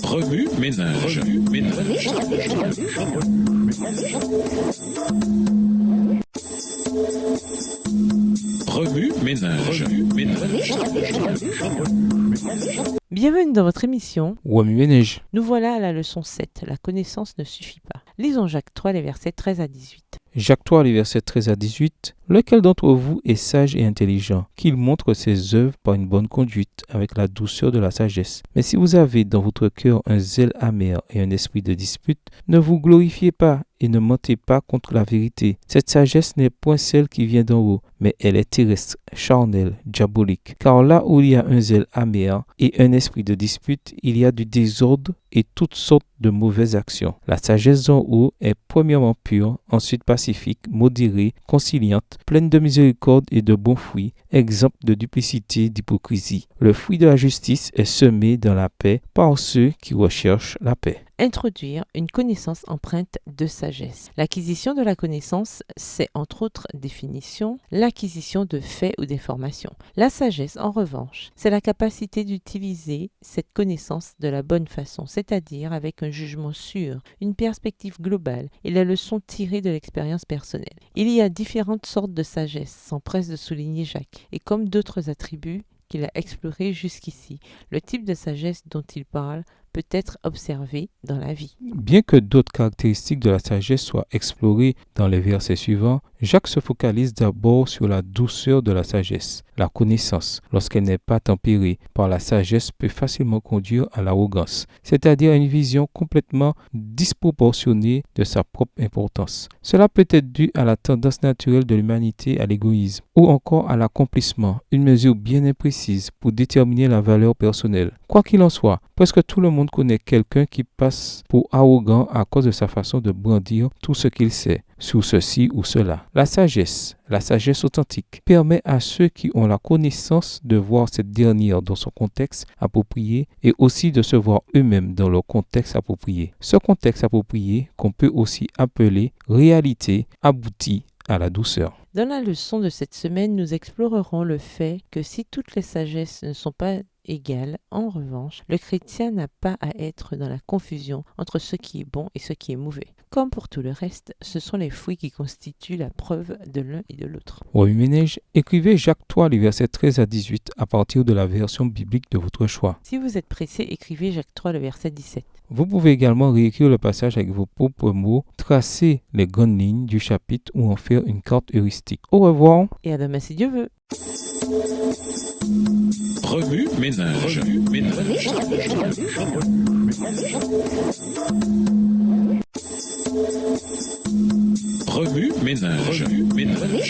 Revue ménage. Revue ménage. Bienvenue dans votre émission. Wami Ménage. Nous voilà à la leçon 7. La connaissance ne suffit pas. Lisons Jacques 3, les versets 13 à 18. Jacques 3, les versets 13 à 18. Lequel d'entre vous est sage et intelligent, qu'il montre ses œuvres par une bonne conduite, avec la douceur de la sagesse. Mais si vous avez dans votre cœur un zèle amer et un esprit de dispute, ne vous glorifiez pas et ne mentez pas contre la vérité. Cette sagesse n'est point celle qui vient d'en haut, mais elle est terrestre, charnelle, diabolique. Car là où il y a un zèle amer et un esprit de dispute, il y a du désordre et toutes sortes de mauvaises actions. La sagesse d'en haut est premièrement pure, ensuite pacifique, modérée, conciliante, pleine de miséricorde et de bons fruits, exempte de duplicité, d'hypocrisie. Le fruit de la justice est semé dans la paix par ceux qui recherchent la paix. Introduire une connaissance empreinte de sagesse. L'acquisition de la connaissance, c'est entre autres définitions, l'acquisition de faits ou d'informations. La sagesse, en revanche, c'est la capacité d'utiliser cette connaissance de la bonne façon, c'est-à-dire avec un jugement sûr, une perspective globale et la leçon tirée de l'expérience personnelle. Il y a différentes sortes de sagesse, s'empresse de souligner Jacques, et comme d'autres attributs qu'il a explorés jusqu'ici, le type de sagesse dont il parle peut être observé dans la vie. Bien que d'autres caractéristiques de la sagesse soient explorées dans les versets suivants, Jacques se focalise d'abord sur la douceur de la sagesse. La connaissance, lorsqu'elle n'est pas tempérée par la sagesse, peut facilement conduire à l'arrogance, c'est-à-dire à une vision complètement disproportionnée de sa propre importance. Cela peut être dû à la tendance naturelle de l'humanité à l'égoïsme, ou encore à l'accomplissement, une mesure bien imprécise pour déterminer la valeur personnelle. Quoi qu'il en soit, presque tout le monde connaît quelqu'un qui passe pour arrogant à cause de sa façon de brandir tout ce qu'il sait sur ceci ou cela. La sagesse authentique, permet à ceux qui ont la connaissance de voir cette dernière dans son contexte approprié et aussi de se voir eux-mêmes dans leur contexte approprié. Ce contexte approprié, qu'on peut aussi appeler réalité, aboutit à la douceur. Dans la leçon de cette semaine, nous explorerons le fait que si toutes les sagesses ne sont pas égales, en revanche, le chrétien n'a pas à être dans la confusion entre ce qui est bon et ce qui est mauvais. Comme pour tout le reste, ce sont les fruits qui constituent la preuve de l'un et de l'autre. Wami Ménage, écrivez Jacques 3, les versets 13 à 18 à partir de la version biblique de votre choix. Si vous êtes pressé, écrivez Jacques 3, le verset 17. Vous pouvez également réécrire le passage avec vos propres mots, tracer les grandes lignes du chapitre ou en faire une carte heuristique. Au revoir. Et à demain si Dieu veut. Revue ménage. Revue ménage.